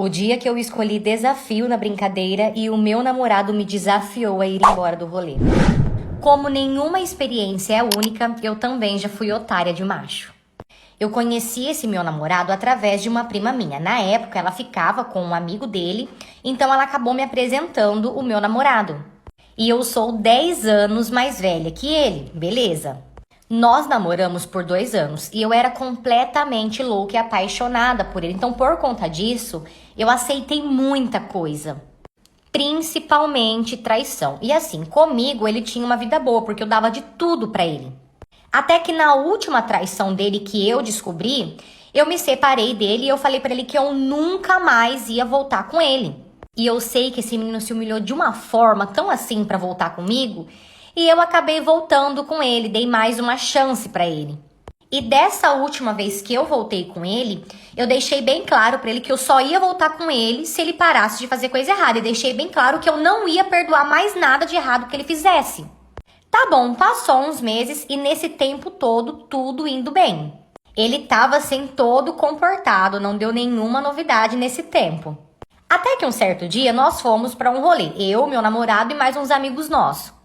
O dia que eu escolhi desafio na brincadeira e o meu namorado me desafiou a ir embora do rolê. Como nenhuma experiência é única, eu também já fui otária de macho. Eu conheci esse meu namorado através de uma prima minha. Na época, ela ficava com um amigo dele, então ela acabou me apresentando o meu namorado. E eu sou 10 anos mais velha que ele, beleza? Nós namoramos por 2 anos e eu era completamente louca e apaixonada por ele. Então, por conta disso, eu aceitei muita coisa. Principalmente traição. E assim, comigo ele tinha uma vida boa, porque eu dava de tudo pra ele. Até que na última traição dele que eu descobri, eu me separei dele e eu falei pra ele que eu nunca mais ia voltar com ele. E eu sei que esse menino se humilhou de uma forma tão assim pra voltar comigo, e eu acabei voltando com ele, dei mais uma chance pra ele. E dessa última vez que eu voltei com ele, eu deixei bem claro pra ele que eu só ia voltar com ele se ele parasse de fazer coisa errada. E deixei bem claro que eu não ia perdoar mais nada de errado que ele fizesse. Tá bom, passou uns meses e nesse tempo todo, tudo indo bem. Ele tava assim todo comportado, não deu nenhuma novidade nesse tempo. Até que um certo dia nós fomos pra um rolê, eu, meu namorado e mais uns amigos nossos.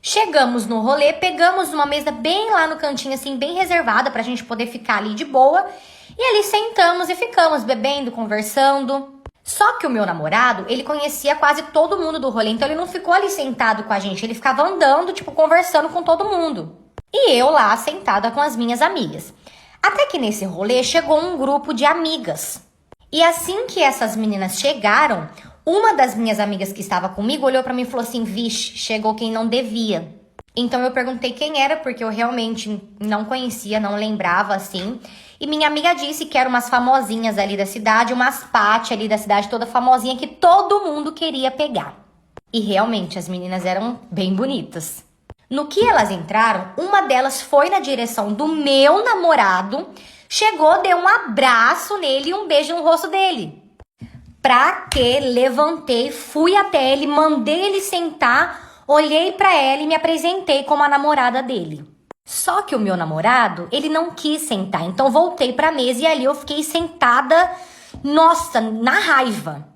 Chegamos no rolê, pegamos uma mesa bem lá no cantinho, assim, bem reservada pra gente poder ficar ali de boa. E ali sentamos e ficamos bebendo, conversando. Só que o meu namorado, ele conhecia quase todo mundo do rolê, então ele não ficou ali sentado com a gente, ele ficava andando, tipo, conversando com todo mundo. E eu lá, sentada com as minhas amigas. Até que nesse rolê chegou um grupo de amigas. E assim que essas meninas chegaram, uma das minhas amigas que estava comigo olhou pra mim e falou assim: vixe, chegou quem não devia. Então eu perguntei quem era, porque eu realmente não conhecia, não lembrava assim. E minha amiga disse que eram umas famosinhas ali da cidade, umas Paty ali da cidade toda famosinha que todo mundo queria pegar. E realmente as meninas eram bem bonitas. No que elas entraram, uma delas foi na direção do meu namorado, chegou, deu um abraço nele e um beijo no rosto dele. Pra que levantei, fui até ele, mandei ele sentar, olhei pra ela e me apresentei como a namorada dele. Só que o meu namorado, ele não quis sentar, então voltei pra mesa e ali eu fiquei sentada, nossa, na raiva.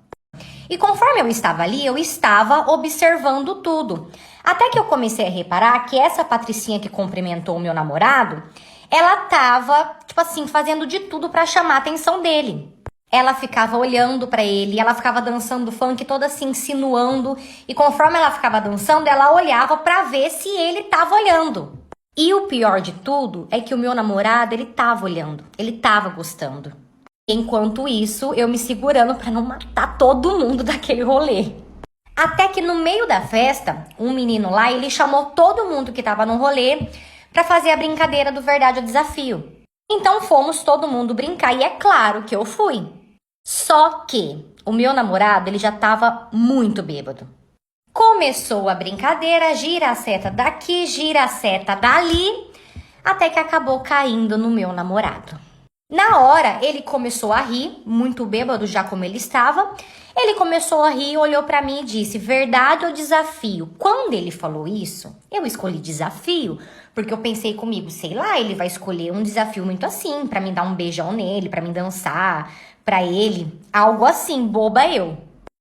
E conforme eu estava ali, eu estava observando tudo. Até que eu comecei a reparar que essa Patricinha que cumprimentou o meu namorado, ela tava, tipo assim, fazendo de tudo pra chamar a atenção dele. Ela ficava olhando pra ele, ela ficava dançando funk toda assim, insinuando. E conforme ela ficava dançando, ela olhava pra ver se ele tava olhando. E o pior de tudo é que o meu namorado, ele tava olhando, ele tava gostando. Enquanto isso, eu me segurando pra não matar todo mundo daquele rolê. Até que no meio da festa, um menino lá, ele chamou todo mundo que tava no rolê pra fazer a brincadeira do Verdade ou Desafio. Então fomos todo mundo brincar e é claro que eu fui. Só que o meu namorado, ele já tava muito bêbado. Começou a brincadeira, gira a seta daqui, gira a seta dali, até que acabou caindo no meu namorado. Na hora, ele começou a rir, muito bêbado já como ele estava. Ele começou a rir, olhou pra mim e disse: verdade ou desafio? Quando ele falou isso, eu escolhi desafio, porque eu pensei comigo, sei lá, ele vai escolher um desafio muito assim, pra mim dar um beijão nele, pra mim dançar, pra ele, algo assim, boba eu.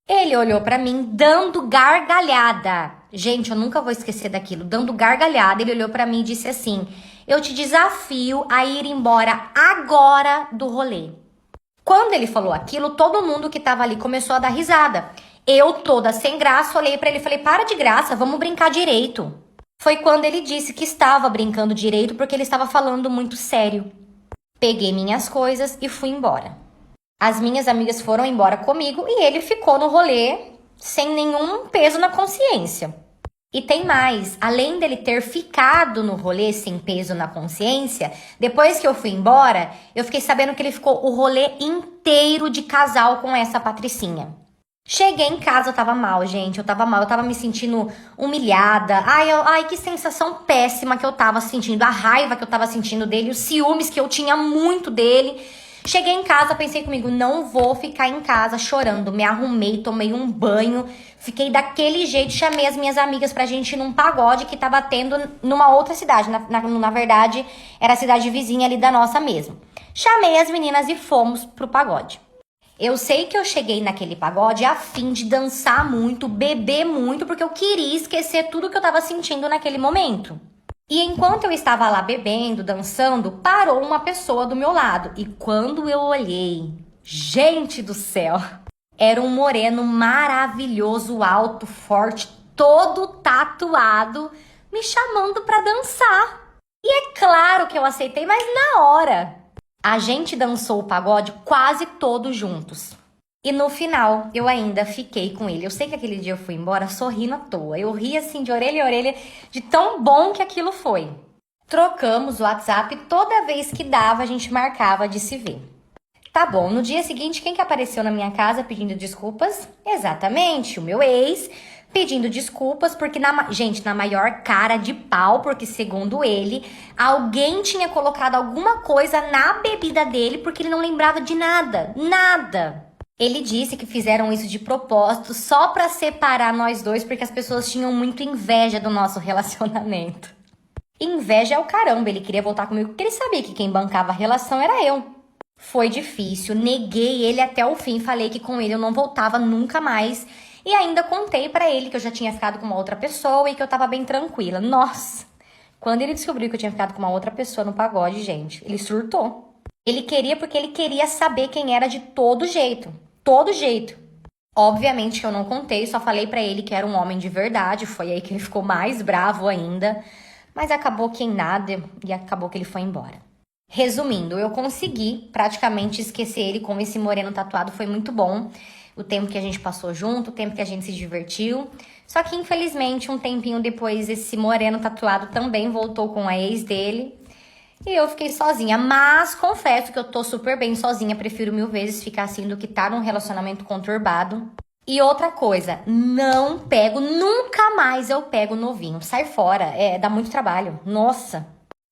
Ele olhou pra mim dando gargalhada. Gente, eu nunca vou esquecer daquilo, dando gargalhada. Ele olhou pra mim e disse assim: eu te desafio a ir embora agora do rolê. Quando ele falou aquilo, todo mundo que tava ali começou a dar risada. Eu, toda sem graça, olhei pra ele e falei: para de graça, vamos brincar direito. Foi quando ele disse que estava brincando direito porque ele estava falando muito sério. Peguei minhas coisas e fui embora. As minhas amigas foram embora comigo e ele ficou no rolê sem nenhum peso na consciência. E tem mais, além dele ter ficado no rolê sem peso na consciência, depois que eu fui embora, eu fiquei sabendo que ele ficou o rolê inteiro de casal com essa Patricinha. Cheguei em casa, eu tava mal, gente, eu tava mal, eu tava me sentindo humilhada. Ai, que sensação péssima que eu tava sentindo, a raiva que eu tava sentindo dele, os ciúmes que eu tinha muito dele. Cheguei em casa, pensei comigo, não vou ficar em casa chorando. Me arrumei, tomei um banho, fiquei daquele jeito, chamei as minhas amigas pra gente ir num pagode que tava tendo numa outra cidade. Na verdade, era a cidade vizinha ali da nossa mesmo. Chamei as meninas e fomos pro pagode. Eu sei que eu cheguei naquele pagode a fim de dançar muito, beber muito, porque eu queria esquecer tudo que eu tava sentindo naquele momento. E enquanto eu estava lá bebendo, dançando, parou uma pessoa do meu lado. E quando eu olhei, gente do céu, era um moreno maravilhoso, alto, forte, todo tatuado, me chamando pra dançar. E é claro que eu aceitei, mas na hora. A gente dançou o pagode quase todos juntos. E no final, eu ainda fiquei com ele. Eu sei que aquele dia eu fui embora sorrindo à toa. Eu ri assim de orelha a orelha de tão bom que aquilo foi. Trocamos o WhatsApp, toda vez que dava a gente marcava de se ver. Tá bom, no dia seguinte, quem que apareceu na minha casa pedindo desculpas? Exatamente, o meu ex, pedindo desculpas porque, na maior cara de pau, porque segundo ele, alguém tinha colocado alguma coisa na bebida dele porque ele não lembrava de nada, nada. Ele disse que fizeram isso de propósito só pra separar nós dois porque as pessoas tinham muito inveja do nosso relacionamento. Inveja é o caramba, ele queria voltar comigo porque ele sabia que quem bancava a relação era eu. Foi difícil, neguei ele até o fim, falei que com ele eu não voltava nunca mais. E ainda contei pra ele que eu já tinha ficado com uma outra pessoa e que eu tava bem tranquila. Nossa, quando ele descobriu que eu tinha ficado com uma outra pessoa no pagode, gente, ele surtou. Ele queria porque ele queria saber quem era de todo jeito. Todo jeito. Obviamente que eu não contei, só falei pra ele que era um homem de verdade. Foi aí que ele ficou mais bravo ainda. Mas acabou que em nada e acabou que ele foi embora. Resumindo, eu consegui praticamente esquecer ele com esse moreno tatuado. Foi muito bom. O tempo que a gente passou junto, o tempo que a gente se divertiu. Só que, infelizmente, um tempinho depois, esse moreno tatuado também voltou com a ex dele. E eu fiquei sozinha. Mas confesso que eu tô super bem sozinha. Prefiro 1000 vezes ficar assim do que tá num relacionamento conturbado. E outra coisa, não pego, nunca mais eu pego novinho. Sai fora, dá muito trabalho. Nossa!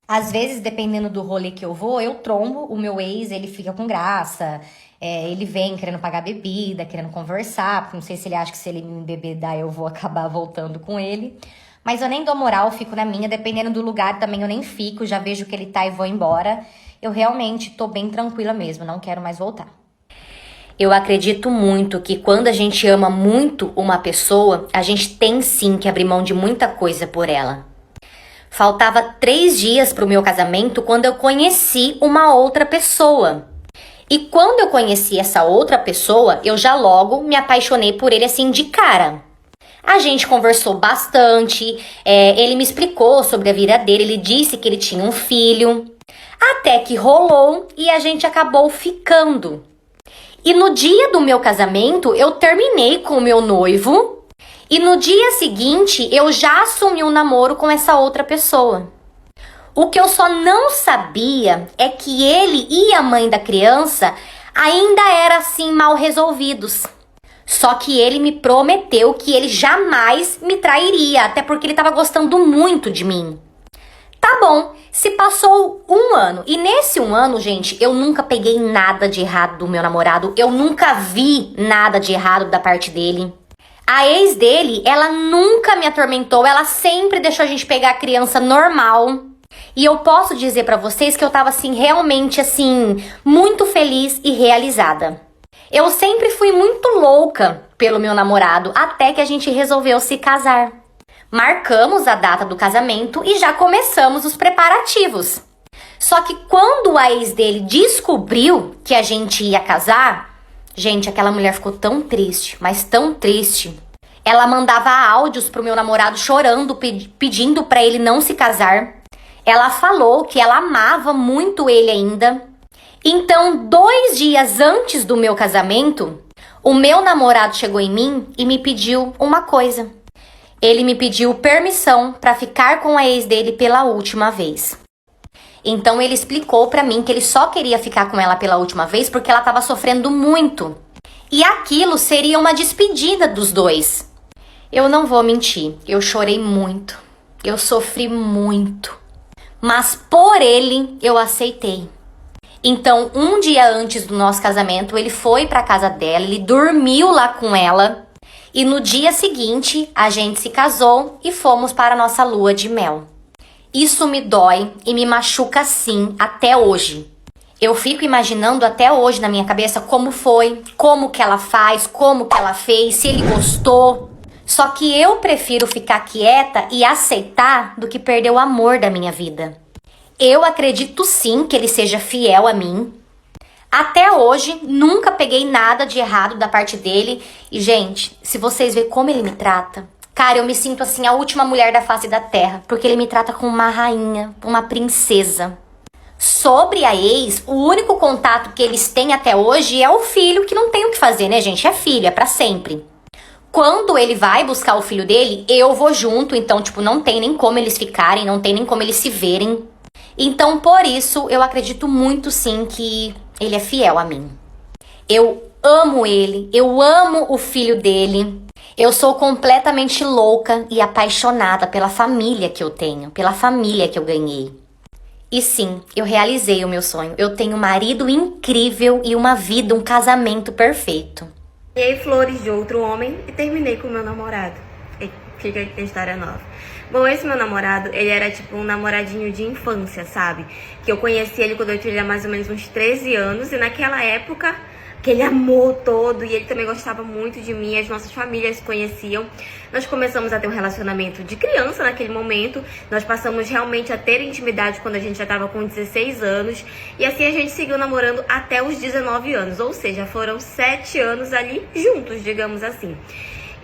Às vezes, dependendo do rolê que eu vou, eu trombo o meu ex, ele fica com graça. Ele vem querendo pagar bebida, querendo conversar. Porque não sei se ele acha que se ele me embebedar eu vou acabar voltando com ele. Mas eu nem dou moral, fico na minha. Dependendo do lugar também eu nem fico. Já vejo que ele tá e vou embora. Eu realmente tô bem tranquila mesmo, não quero mais voltar. Eu acredito muito que quando a gente ama muito uma pessoa, a gente tem sim que abrir mão de muita coisa por ela. Faltava 3 dias pro meu casamento quando eu conheci uma outra pessoa. E quando eu conheci essa outra pessoa, eu já logo me apaixonei por ele assim de cara. A gente conversou bastante, ele me explicou sobre a vida dele, ele disse que ele tinha um filho. Até que rolou e a gente acabou ficando. E no dia do meu casamento, eu terminei com o meu noivo. E no dia seguinte, eu já assumi um namoro com essa outra pessoa. O que eu só não sabia é que ele e a mãe da criança ainda eram assim mal resolvidos. Só que ele me prometeu que ele jamais me trairia, até porque ele estava gostando muito de mim. Tá bom, se passou 1 ano. E nesse 1 ano, gente, eu nunca peguei nada de errado do meu namorado. Eu nunca vi nada de errado da parte dele. A ex dele, ela nunca me atormentou. Ela sempre deixou a gente pegar a criança normal. E eu posso dizer pra vocês que eu tava assim, realmente assim, muito feliz e realizada. Eu sempre fui muito louca pelo meu namorado, até que a gente resolveu se casar. Marcamos a data do casamento e já começamos os preparativos. Só que quando a ex dele descobriu que a gente ia casar, gente, aquela mulher ficou tão triste, mas tão triste. Ela mandava áudios pro meu namorado chorando, pedindo pra ele não se casar. Ela falou que ela amava muito ele ainda. Então, 2 dias antes do meu casamento, o meu namorado chegou em mim e me pediu uma coisa. Ele me pediu permissão para ficar com a ex dele pela última vez. Então ele explicou para mim que ele só queria ficar com ela pela última vez porque ela estava sofrendo muito. E aquilo seria uma despedida dos dois. Eu não vou mentir, eu chorei muito. Eu sofri muito. Mas por ele eu aceitei. Então, 1 dia antes do nosso casamento, ele foi para casa dela, ele dormiu lá com ela. E no dia seguinte, a gente se casou e fomos para a nossa lua de mel. Isso me dói e me machuca sim até hoje. Eu fico imaginando até hoje na minha cabeça como foi, como que ela faz, como que ela fez, se ele gostou. Só que eu prefiro ficar quieta e aceitar do que perder o amor da minha vida. Eu acredito sim que ele seja fiel a mim. Até hoje, nunca peguei nada de errado da parte dele. E, gente, se vocês verem como ele me trata, cara, eu me sinto assim a última mulher da face da terra. Porque ele me trata como uma rainha, uma princesa. Sobre a ex, o único contato que eles têm até hoje é o filho, que não tem o que fazer, né, gente? É filho, é pra sempre. Quando ele vai buscar o filho dele, eu vou junto, então, tipo, não tem nem como eles ficarem, não tem nem como eles se verem. Então, por isso, eu acredito muito sim que ele é fiel a mim. Eu amo ele, eu amo o filho dele. Eu sou completamente louca e apaixonada pela família que eu tenho, pela família que eu ganhei. E sim, eu realizei o meu sonho. Eu tenho um marido incrível e uma vida, um casamento perfeito. Ganhei flores de outro homem e terminei com o meu namorado. E fica aqui a história nova. Bom, esse meu namorado, ele era tipo um namoradinho de infância, sabe? Que eu conheci ele quando eu tinha mais ou menos uns 13 anos. E naquela época, aquele amor todo, e ele também gostava muito de mim, as nossas famílias se conheciam. Nós começamos a ter um relacionamento de criança naquele momento, nós passamos realmente a ter intimidade quando a gente já estava com 16 anos, e assim a gente seguiu namorando até os 19 anos, ou seja, foram 7 anos ali juntos, digamos assim.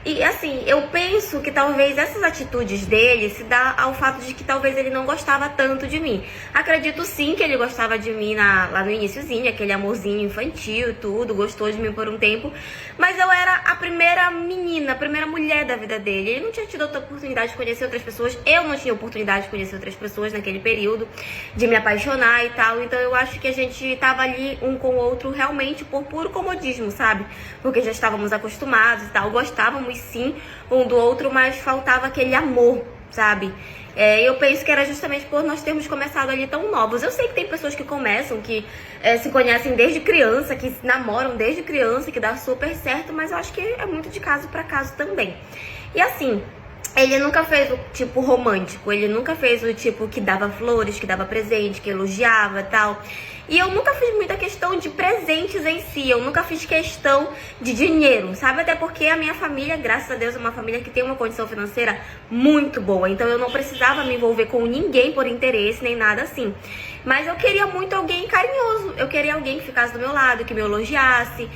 E assim, eu penso que talvez essas atitudes dele se dá ao fato de que talvez ele não gostava tanto de mim. Acredito sim que ele gostava de mim lá no iniciozinho, aquele amorzinho infantil e tudo, gostou de mim por um tempo. Mas eu era a primeira menina, a primeira mulher da vida dele. Ele não tinha tido outra oportunidade de conhecer outras pessoas. Eu não tinha oportunidade de conhecer outras pessoas naquele período, de me apaixonar e tal. Então eu acho que a gente tava ali um com o outro realmente por puro comodismo, sabe? Porque já estávamos acostumados e tal, gostávamos sim um do outro, mas faltava aquele amor, sabe? Eu penso que era justamente por nós termos começado ali tão novos. Eu sei que tem pessoas que começam, que se conhecem desde criança, que se namoram desde criança, que dá super certo, mas eu acho que é muito de caso pra caso também. E assim, ele nunca fez o tipo romântico, ele nunca fez o tipo que dava flores, que dava presente, que elogiava e tal. E eu nunca fiz muita questão de presentes em si, eu nunca fiz questão de dinheiro, sabe? Até porque a minha família, graças a Deus, é uma família que tem uma condição financeira muito boa. Então eu não precisava me envolver com ninguém por interesse, nem nada assim. Mas eu queria muito alguém carinhoso, eu queria alguém que ficasse do meu lado, que me elogiasse,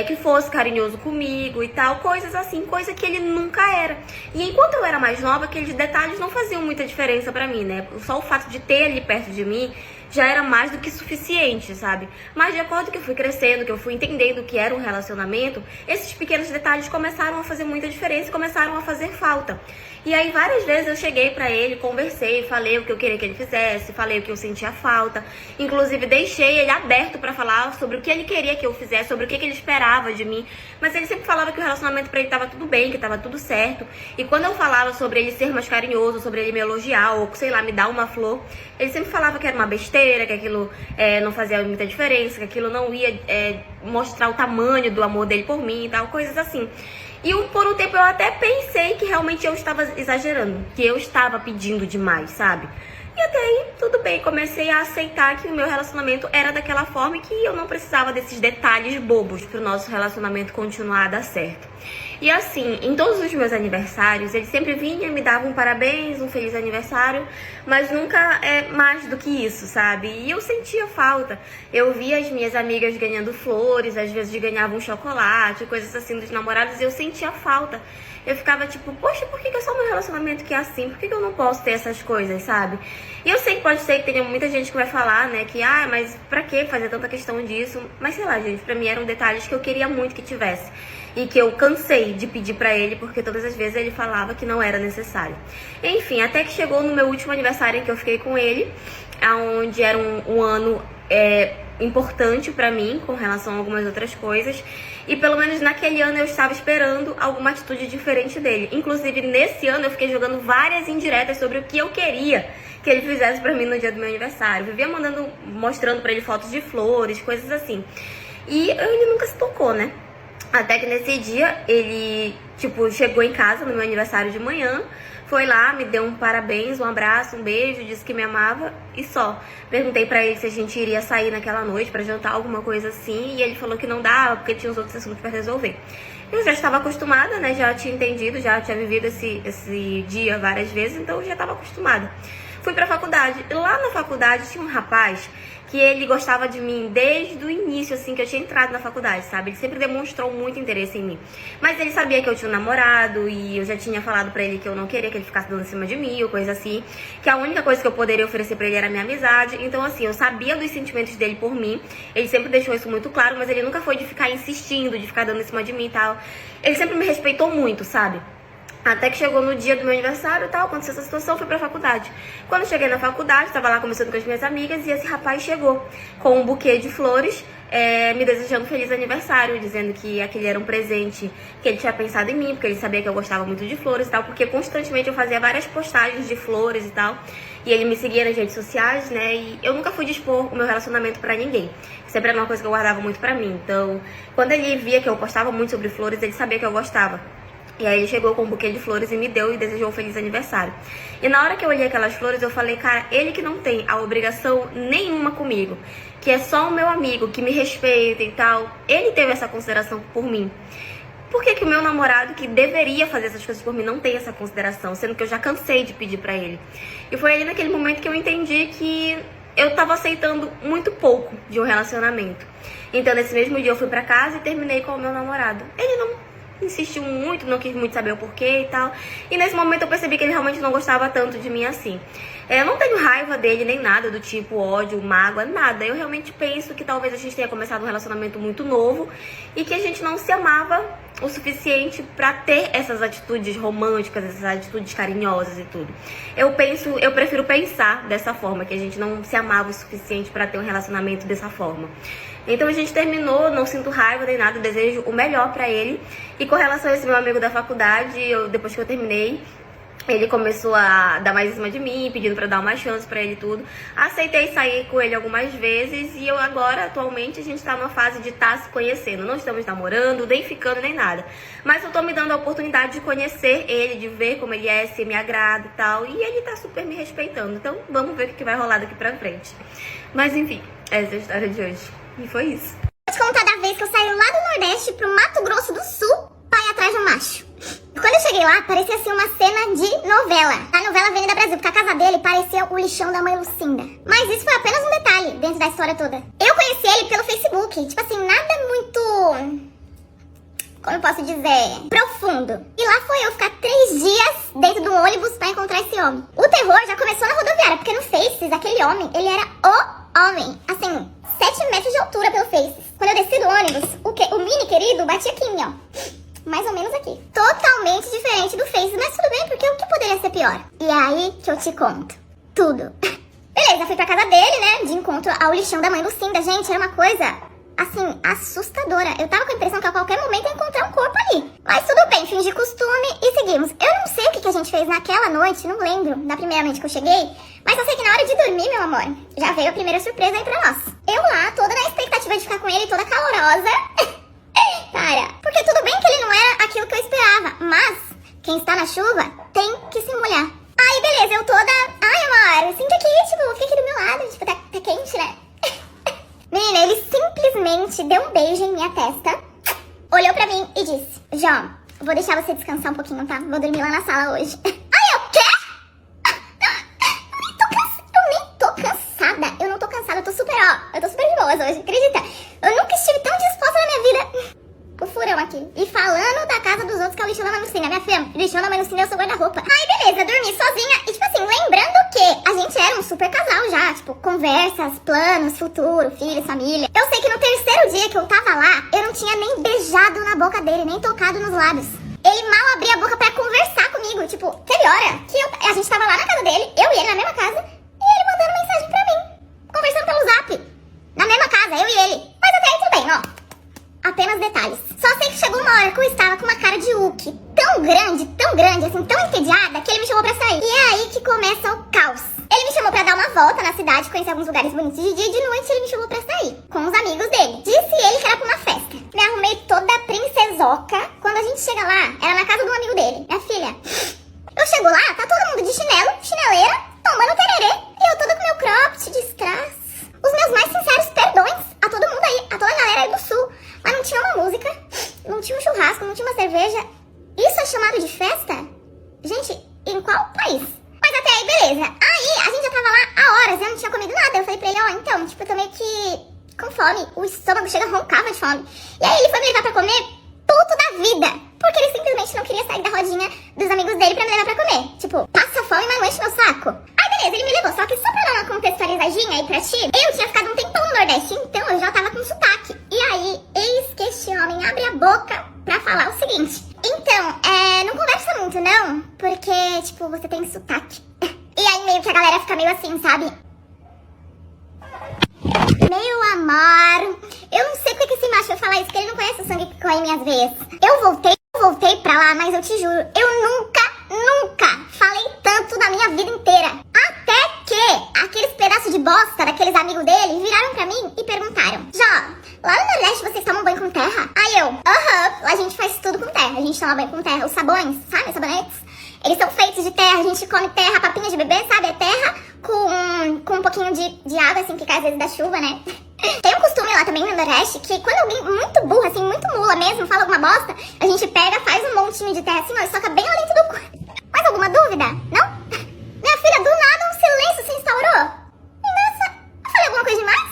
que fosse carinhoso comigo e tal, coisas assim, coisa que ele nunca era. E enquanto eu era mais nova, aqueles detalhes não faziam muita diferença pra mim, né? Só o fato de ter ele perto de mim já era mais do que suficiente, sabe? Mas de acordo que eu fui crescendo, que eu fui entendendo o que era um relacionamento, esses pequenos detalhes começaram a fazer muita diferença e começaram a fazer falta. E aí várias vezes eu cheguei pra ele, conversei, falei o que eu queria que ele fizesse, falei o que eu sentia falta. Inclusive deixei ele aberto pra falar sobre o que ele queria que eu fizesse, sobre o que ele esperava de mim. Mas ele sempre falava que o relacionamento pra ele tava tudo bem, que tava tudo certo. E quando eu falava sobre ele ser mais carinhoso, sobre ele me elogiar ou, sei lá, me dar uma flor, ele sempre falava que era uma besteira, que aquilo não fazia muita diferença, que aquilo não ia mostrar o tamanho do amor dele por mim e tal, coisas assim. E por um tempo eu até pensei que realmente eu estava exagerando, que eu estava pedindo demais, sabe? E até aí, tudo bem, comecei a aceitar que o meu relacionamento era daquela forma e que eu não precisava desses detalhes bobos pro nosso relacionamento continuar a dar certo. E assim, em todos os meus aniversários, ele sempre vinha e me dava um parabéns, um feliz aniversário, mas nunca mais do que isso, sabe? E eu sentia falta. Eu via as minhas amigas ganhando flores, às vezes ganhavam um chocolate, coisas assim dos namorados, e eu sentia falta. Eu ficava tipo, poxa, por que é só meu relacionamento que é assim? Por que eu não posso ter essas coisas, sabe? E eu sei que pode ser que tenha muita gente que vai falar, né, que, mas pra que fazer tanta questão disso? Mas sei lá, gente, pra mim eram detalhes que eu queria muito que tivesse. E que eu cansei de pedir pra ele, porque todas as vezes ele falava que não era necessário. Enfim, até que chegou no meu último aniversário em que eu fiquei com ele, onde era um ano importante pra mim, com relação a algumas outras coisas. E pelo menos naquele ano eu estava esperando alguma atitude diferente dele. Inclusive, nesse ano eu fiquei jogando várias indiretas sobre o que eu queria que ele fizesse pra mim no dia do meu aniversário. Vivia mostrando pra ele fotos de flores, coisas assim. E ele nunca se tocou, né? Até que nesse dia ele, chegou em casa no meu aniversário de manhã, Foi lá, me deu um parabéns, um abraço, um beijo, disse que me amava e só. Perguntei pra ele se a gente iria sair naquela noite pra jantar, alguma coisa assim, e ele falou que não dava porque tinha os outros assuntos pra resolver. Eu já estava acostumada, né? Já tinha entendido, já tinha vivido esse dia várias vezes, então eu já estava acostumada. Fui pra faculdade. E lá na faculdade tinha um rapaz que ele gostava de mim desde o início, assim, que eu tinha entrado na faculdade, sabe? Ele sempre demonstrou muito interesse em mim. Mas ele sabia que eu tinha um namorado e eu já tinha falado pra ele que eu não queria que ele ficasse dando em cima de mim ou coisa assim. Que a única coisa que eu poderia oferecer pra ele era a minha amizade. Então, assim, eu sabia dos sentimentos dele por mim. Ele sempre deixou isso muito claro, mas ele nunca foi de ficar insistindo, de ficar dando em cima de mim e tal. Ele sempre me respeitou muito, sabe? Até que chegou no dia do meu aniversário e tal, aconteceu essa situação, fui pra faculdade. Quando eu cheguei na faculdade, tava lá conversando com as minhas amigas e esse rapaz chegou com um buquê de flores, me desejando feliz aniversário, dizendo que aquele era um presente que ele tinha pensado em mim, porque ele sabia que eu gostava muito de flores e tal, porque constantemente eu fazia várias postagens de flores e tal, e ele me seguia nas redes sociais, né, e eu nunca fui dispor o meu relacionamento pra ninguém. Sempre era uma coisa que eu guardava muito pra mim. Então, quando ele via que eu postava muito sobre flores, ele sabia que eu gostava. E aí ele chegou com um buquê de flores e me deu e desejou um feliz aniversário. E na hora que eu olhei aquelas flores, eu falei, cara, ele que não tem a obrigação nenhuma comigo, que é só o meu amigo, que me respeita e tal, ele teve essa consideração por mim. Por que que o meu namorado, que deveria fazer essas coisas por mim, não tem essa consideração, sendo que eu já cansei de pedir pra ele? E foi ali naquele momento que eu entendi que eu tava aceitando muito pouco de um relacionamento. Então, nesse mesmo dia, eu fui pra casa e terminei com o meu namorado. Ele não insistiu muito, não quis muito saber o porquê e tal. E nesse momento eu percebi que ele realmente não gostava tanto de mim assim. Eu não tenho raiva dele, nem nada do tipo ódio, mágoa, nada. Eu realmente penso que talvez a gente tenha começado um relacionamento muito novo e que a gente não se amava o suficiente pra ter essas atitudes românticas, essas atitudes carinhosas e tudo. Eu prefiro pensar dessa forma, que a gente não se amava o suficiente pra ter um relacionamento dessa forma. Então a gente terminou, não sinto raiva nem nada, desejo o melhor pra ele. E com relação a esse meu amigo da faculdade, depois que eu terminei, ele começou a dar mais em cima de mim, pedindo pra dar uma chance pra ele e tudo. Aceitei sair com ele algumas vezes e eu agora, atualmente, a gente tá numa fase de estar se conhecendo. Não estamos namorando, nem ficando, nem nada. Mas eu tô me dando a oportunidade de conhecer ele, de ver como ele é, se me agrada e tal. E ele tá super me respeitando. Então vamos ver o que vai rolar daqui pra frente. Mas enfim, essa é a história de hoje. E foi isso. Vou te contar da vez que eu saí lá do Nordeste pro Mato Grosso do Sul pra ir atrás de um macho. Quando eu cheguei lá, parecia assim uma cena de novela. A novela Avenida Brasil, porque a casa dele parecia o lixão da mãe Lucinda. Mas isso foi apenas um detalhe dentro da história toda. Eu conheci ele pelo Facebook, tipo assim, nada muito... como eu posso dizer? Profundo. E lá foi eu ficar 3 dias dentro do ônibus pra encontrar esse homem. O terror já começou na rodoviária, porque no Faces, aquele homem, ele era o homem. Assim, 7 metros de altura pelo Faces. Quando eu desci do ônibus, o mini querido batia aqui em mim, ó. Mais ou menos aqui. Totalmente diferente do Faces, mas tudo bem, porque o que poderia ser pior? E é aí que eu te conto tudo. Beleza, fui pra casa dele, né, de encontro ao lixão da mãe Lucinda. Gente, era uma coisa, assim, assustadora. Eu tava com a impressão que a qualquer momento eu ia encontrar um corpo ali. Mas tudo bem, fingi costume e seguimos. Eu não sei o que a gente fez naquela noite, não lembro, da primeira noite que eu cheguei. Mas eu sei que na hora de dormir, meu amor, já veio a primeira surpresa aí pra nós. Eu lá, toda na expectativa de ficar com ele, toda calorosa. Cara, porque tudo bem que ele não era aquilo que eu esperava, mas quem está na chuva tem que se molhar. Aí beleza, eu toda, ai amor, senta aqui, tipo, fica aqui do meu lado, tipo, tá quente, né? Menina, ele simplesmente deu um beijo em minha testa, olhou pra mim e disse, João, vou deixar você descansar um pouquinho, tá? Vou dormir lá na sala hoje. Ai, eu quê? Eu nem tô cansada, eu não tô cansada, eu tô super, eu tô super de boas hoje, acredita? Eu nunca estive tão disposta na minha vida. O furão aqui. E falando da casa dos outros, que é o lixão da mãe Lucinda. Minha filha, o lixão da mãe Lucinda é o seu guarda-roupa. Aí, beleza, dormi sozinha. E, tipo assim, lembrando que a gente era um super casal já. Tipo, conversas, planos, futuro, filhos, família. Eu sei que no terceiro dia que eu tava lá, eu não tinha nem beijado na boca dele, nem tocado nos lábios. Ele mal abria a boca pra conversar comigo. Tipo, teve hora que a gente tava lá na casa dele, eu e ele na mesma casa, e ele mandando mensagem pra mim. Conversando pelo zap. Na mesma casa, eu e ele. Mas até aí tudo bem, ó. Apenas detalhes. Só sei que chegou uma hora que eu estava com uma cara de Hulk tão grande, assim, tão entediada, que ele me chamou pra sair. E é aí que começa o caos. Ele me chamou pra dar uma volta na cidade, conhecer alguns lugares bonitos de dia e de noite ele me chamou pra sair com os amigos dele. Disse ele que era pra uma festa. Me arrumei toda princesoca. Quando a gente chega lá, era na casa de um amigo dele. Minha filha, Eu chego lá, tá todo mundo de chinelo, chineleira, tomando tererê, e eu toda com meu cropped de strass. Os meus mais sinceros perdões a todo mundo aí, a toda a galera aí do sul. Mas não tinha uma música, não tinha um churrasco, não tinha uma cerveja. Isso é chamado de festa? Gente, em qual país? Mas até aí, beleza. Aí, a gente já tava lá há horas, eu não tinha comido nada. Eu falei pra ele, ó, então, tipo, eu tô meio que com fome. O estômago chega a roncava de fome. E aí ele foi me levar pra comer puto da vida. Porque ele simplesmente não queria sair da rodinha dos amigos dele pra me levar pra comer. Tipo, passa fome, mas não enche meu saco. Aí beleza, ele me levou. Só que só pra dar uma contextualizadinha aí pra ti, eu tinha ficado um tempão no Nordeste, então eu já tava com sotaque. E aí, eis que este homem abre a boca pra falar o seguinte. Então, não conversa muito, não. Porque, tipo, você tem sotaque. E aí meio que a galera fica meio assim, sabe? Meu amor, eu não sei porque que esse macho vai falar isso, porque ele não conhece o sangue que corre em minhas veias. Eu voltei pra lá, mas eu te juro, eu nunca falei tanto na minha vida inteira. Até que aqueles pedaços de bosta daqueles amigos dele viraram pra mim e perguntaram: Jó, lá no Nordeste vocês tomam banho com terra? Aí eu, lá a gente faz tudo com terra, a gente toma banho com terra. Os sabões, sabe, os sabonetes? Eles são feitos de terra, a gente come terra, papinha de bebê, sabe? É terra com um pouquinho de água, assim, que cai às vezes da chuva, né? Tem um costume lá também no Nordeste que quando alguém muito burro, assim, muito mula mesmo, fala alguma bosta, a gente pega, faz um montinho de terra assim, ó, e soca bem lá dentro do cu. Mais alguma dúvida? Não? Minha filha, do nada um silêncio se instaurou. Nossa, eu falei alguma coisa demais?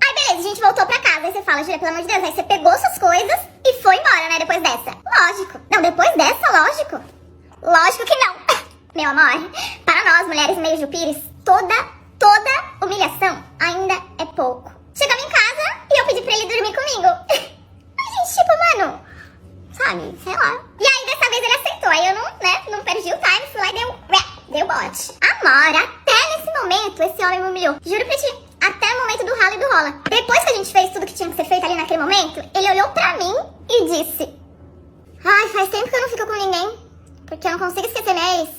Aí beleza, a gente voltou pra casa. Aí você fala, Júlia, pelo amor de Deus, aí você pegou suas coisas e foi embora, né, depois dessa. Lógico. Não, depois dessa, lógico. Lógico que não. Meu amor, para nós, mulheres meio jupires, toda humilhação ainda é pouco. Chegamos em casa e eu pedi pra ele dormir comigo. A gente, tipo, mano, sabe, sei lá. E aí, dessa vez ele aceitou. Aí eu não perdi o time, fui lá e deu bote. Amor, até nesse momento, esse homem me humilhou. Juro pra ti, até o momento do ralo e do rola. Depois que a gente fez tudo que tinha que ser feito ali naquele momento, ele olhou pra mim e disse: ai, faz tempo que eu não fico com ninguém, porque eu não consigo esquecer minha ex.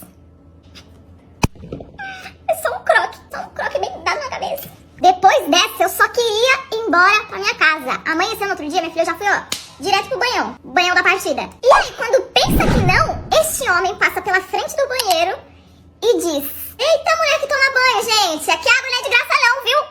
É só um croque bem dado na cabeça. Depois dessa, eu só queria ir embora pra minha casa. Amanhecendo no outro dia, minha filha, já fui, ó, direto pro banhão da partida. E aí, quando pensa que não, este homem passa pela frente do banheiro e diz: eita, mulher que toma banho, gente, aqui a água não é de graça não, viu?